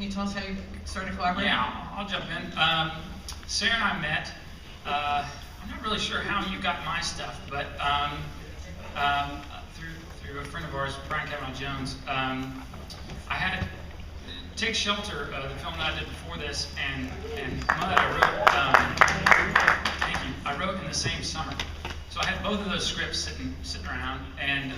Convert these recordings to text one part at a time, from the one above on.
can you tell us how you started collaborating? Yeah, I'll jump in. Sarah and I met. I'm not really sure how you got my stuff, but through a friend of ours, Brian Kavanaugh Jones. I had Take Shelter, the film that I did before this, and Mud I wrote in the same summer. So I had both of those scripts sitting around, and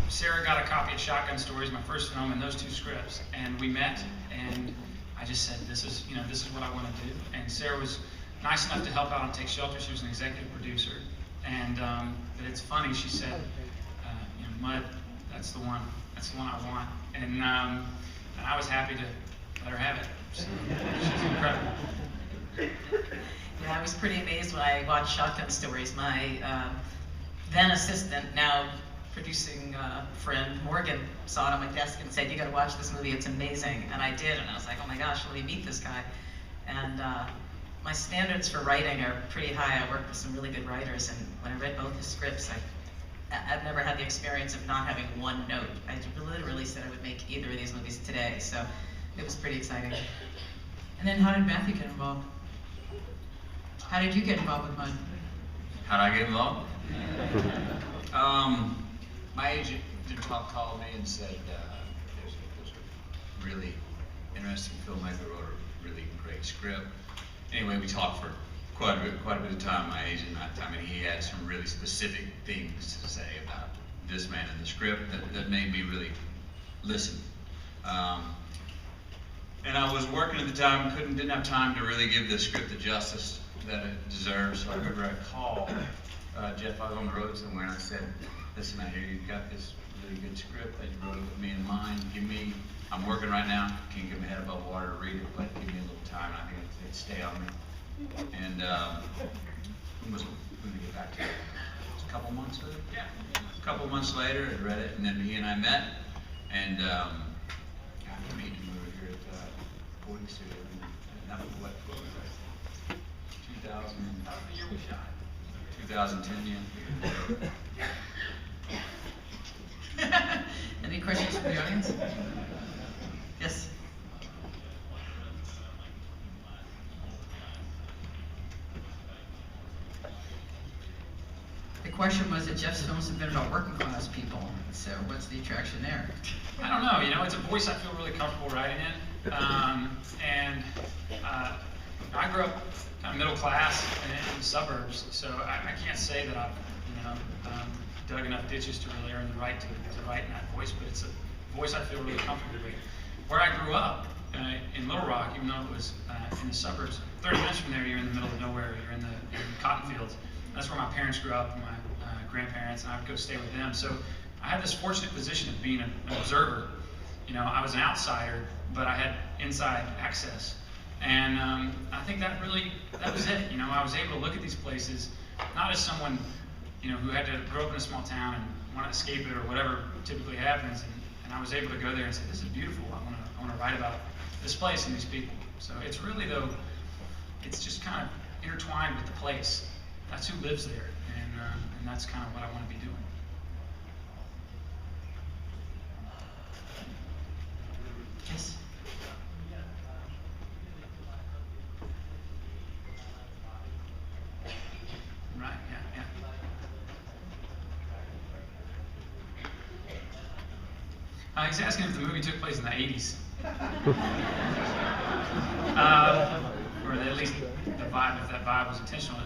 Sarah got a copy of Shotgun Stories, my first film, and those two scripts, and we met, and I just said, this is what I want to do. And Sarah was nice enough to help out on Take Shelter. She was an executive producer, and but it's funny. She said, Mud, that's the one I want, and I was happy to let her have it. She's incredible. Yeah, I was pretty amazed when I watched Shotgun Stories. My then assistant, now producing friend, Morgan, saw it on my desk and said, you gotta watch this movie, it's amazing. And I did, and I was like, oh my gosh, let me meet this guy. And my standards for writing are pretty high. I work with some really good writers, and when I read both his scripts, I've never had the experience of not having one note. I literally said I would make either of these movies today, so it was pretty exciting. And then how did Matthew get involved? How did you get involved with Mud? How did I get involved? My agent called me and said there's a really interesting filmmaker wrote a really great script. Anyway, we talked for quite a bit of time. My agent, he had some really specific things to say about this man in the script that made me really listen. And I was working at the time, didn't have time to really give the script the justice that it deserves. So I remember I called Jeff. I was on the road somewhere, and I said, "Listen, I hear you've got this really good script that you wrote with me in mind. I'm working right now. Can't get my head above water to read it, but give me a little time. And I think it'd stay on me." And when was we gonna get back to it? It was a couple months later. Yeah, a couple months later, I read it, and then he and I met, and after meeting, we were here at recording studio, and that was what was that? 2010, yeah. Any questions from the audience? Yes. The question was that Jeff's films have been about working class people, so what's the attraction there? I don't know, it's a voice I feel really comfortable writing in. I grew up kind of middle class in the suburbs, so I can't say that I've dug enough ditches to really earn the right to write in that voice, but it's a voice I feel really comfortable with. Where I grew up, in Little Rock, even though it was in the suburbs, 30 minutes from there, you're in the middle of nowhere, you're in the cotton fields. That's where my parents grew up, and my grandparents, and I would go stay with them. So I had this fortunate position of being an observer. I was an outsider, but I had inside access. And I think that was it. I was able to look at these places, not as someone, who had to grow up in a small town and want to escape it or whatever typically happens. And I was able to go there and say, this is beautiful. I want to write about this place and these people. So it's really, though, it's just kind of intertwined with the place. That's who lives there, and that's kind of what I want to be doing. Yes. Right, yeah. He's asking if the movie took place in the 80s. Or at least the vibe, if that vibe was intentional.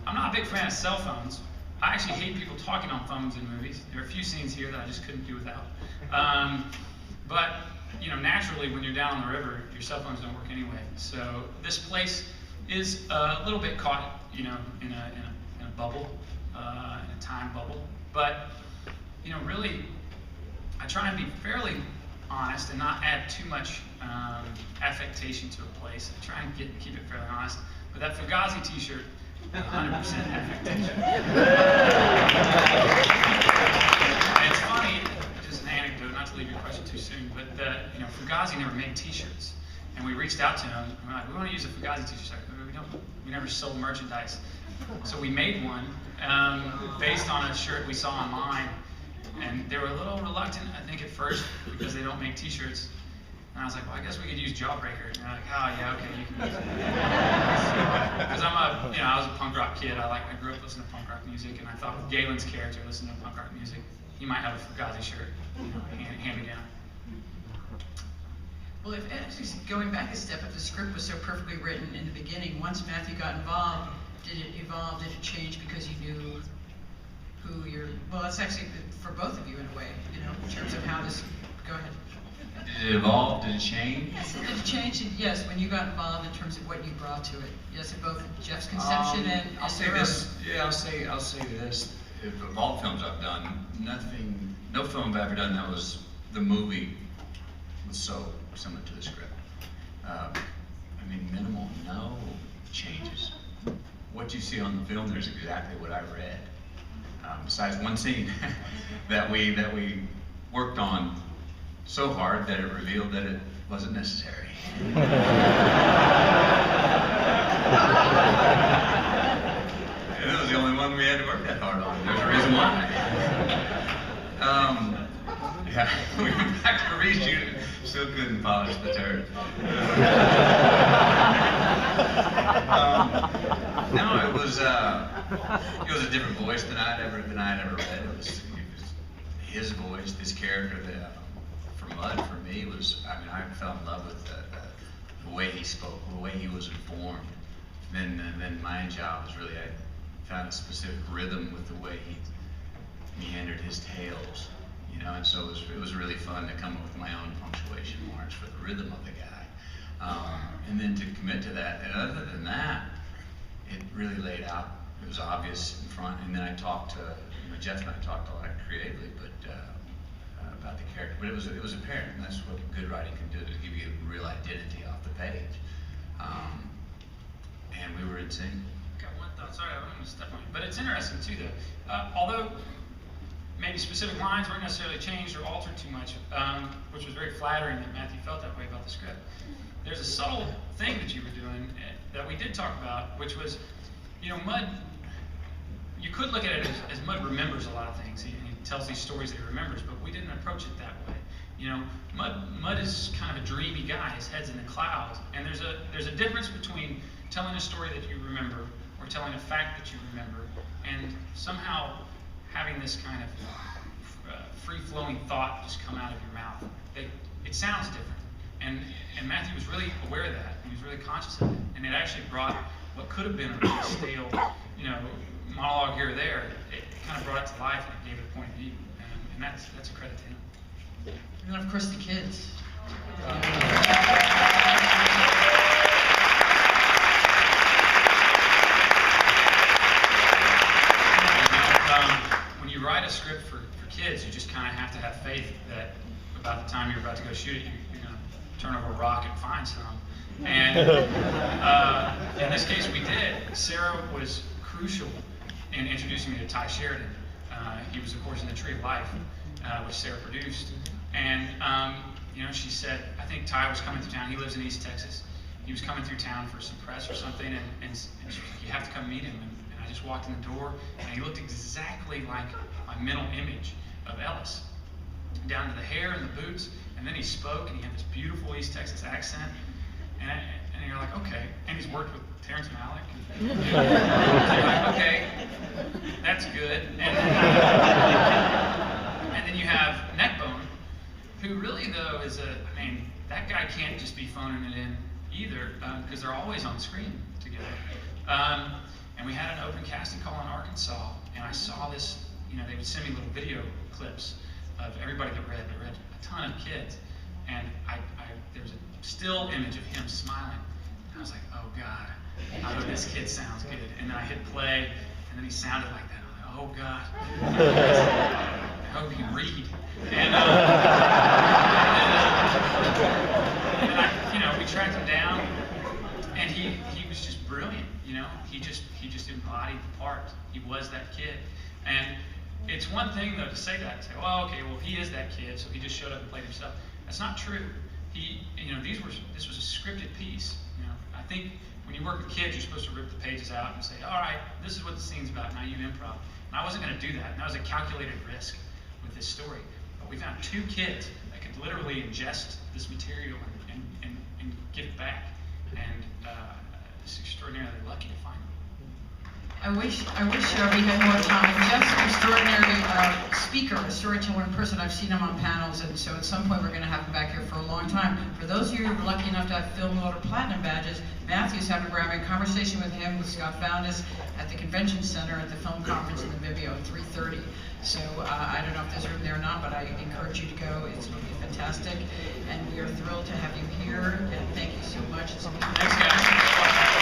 I'm not a big fan of cell phones. I actually hate people talking on phones in movies. There are a few scenes here that I just couldn't do without. But naturally, when you're down on the river, your cell phones don't work anyway. So this place is a little bit caught, in a bubble, in a time bubble. But really, I try and be fairly honest and not add too much affectation to a place. I try and keep it fairly honest. But that Fugazi T-shirt, 100% affectation. And it's funny, just an anecdote, not to leave your question too soon, but Fugazi never made T-shirts, and we reached out to him. And we're like, we want to use a Fugazi T-shirt. We never sold merchandise, so we made one based on a shirt we saw online. And they were a little reluctant, I think, at first, because they don't make t-shirts. And I was like, well, I guess we could use Jawbreaker. And they're like, oh, yeah, okay, you can use it. Because I was a punk rock kid. I grew up listening to punk rock music, and I thought with Galen's character listening to punk rock music, he might have a Fugazi shirt, hand me down. Well, if actually going back a step, if the script was so perfectly written in the beginning, once Matthew got involved, did it evolve? Did it change because you knew who you're? Well, it's actually for both of you in a way, in terms of how this. Go ahead. Did it evolve? Did it change? Did it change? Yes, when you got involved in terms of what you brought to it. Yes, in both Jeff's conception and. I'll say this. Yeah, I'll say this. Of all films I've done, no film I've ever done that was the movie was so similar to the script. Minimal, no changes. What you see on the film, there's exactly what I read. Besides one scene that we worked on so hard that it revealed that it wasn't necessary. And it was the only one we had to work that hard on. There's a reason why. Yeah, we went back to reshoot it. Still couldn't polish the turd. No, it was a different voice than I'd ever read. It was his voice, this character that for Mud for me was. I fell in love with the way he spoke, the way he was informed. Then my job was really I found a specific rhythm with the way he meandered his tales. And so it was really fun to come up with my own punctuation marks for the rhythm of the guy. And then to commit to that. And other than that, it really laid out, it was obvious in front. And then I talked to, Jeff and I talked a lot creatively, but about the character. But it was apparent, and that's what good writing can do, to give you a real identity off the page. And we were in sync. Got one thought, sorry, I don't want to step on you. But it's interesting too, though. Although maybe specific lines weren't necessarily changed or altered too much, which was very flattering that Matthew felt that way about the script. There's a subtle thing that you were doing that we did talk about, which was, Mud, you could look at it as Mud remembers a lot of things. He tells these stories that he remembers, but we didn't approach it that way. Mud is kind of a dreamy guy. His head's in the clouds, and there's a difference between telling a story that you remember or telling a fact that you remember, and somehow having this kind of free-flowing thought just come out of your mouth. It sounds different. And Matthew was really aware of that. He was really conscious of it. And it actually brought what could have been a really stale, monologue here or there. It kind of brought it to life, and it gave it a point of view. And that's a credit to him. And then, of course, the kids. When you write a script for kids, you just kind of have to have faith that about the time you're about to go shoot it, you're going to turn over a rock and find some. And in this case, we did. Sarah was crucial in introducing me to Ty Sheridan. He was, of course, in The Tree of Life, which Sarah produced. And, she said, I think Ty was coming through town. He lives in East Texas. He was coming through town for some press or something, and she was like, you have to come meet him. And I just walked in the door, and he looked exactly like my mental image of Ellis, down to the hair and the boots. And then he spoke, and he had this beautiful East Texas accent. And you're like, okay. And he's worked with Terrence Malick. And you're like, okay, that's good. And then you have Neckbone, who really, though, is that guy can't just be phoning it in either, because they're always on screen together. And we had an open casting call in Arkansas, and I saw this, they would send me little video clips of everybody that read. They read a ton of kids. And there was a still image of him smiling. And I was like, oh God, I hope this kid sounds good. And then I hit play, and then he sounded like that. I was like, oh God, I hope he can read. And we tracked him down, and he was just brilliant. He just embodied the part. He was that kid. And it's one thing though to say that, to say, well, okay, well he is that kid, so he just showed up and played himself. That's not true. This was a scripted piece. I think when you work with kids, you're supposed to rip the pages out and say, all right, this is what the scene's about. Now you improv. And I wasn't going to do that. And that was a calculated risk. with this story. But we found 2 kids that could literally ingest this material and give it back. And it's extraordinarily lucky to find them. I wish we had more time. Jeff's an extraordinary speaker, a storyteller in person. I've seen him on panels, and so at some point we're going to have him back here for a long time. For those of you who are lucky enough to have Film Loader Platinum badges, Matthew's having a conversation with him, with Scott Foundas, at the Convention Center at the film conference in the Vivio, 3:30. So I don't know if there's room there or not, but I encourage you to go. It's going to be fantastic, and we are thrilled to have you here, and thank you so much. It's Thanks, guys.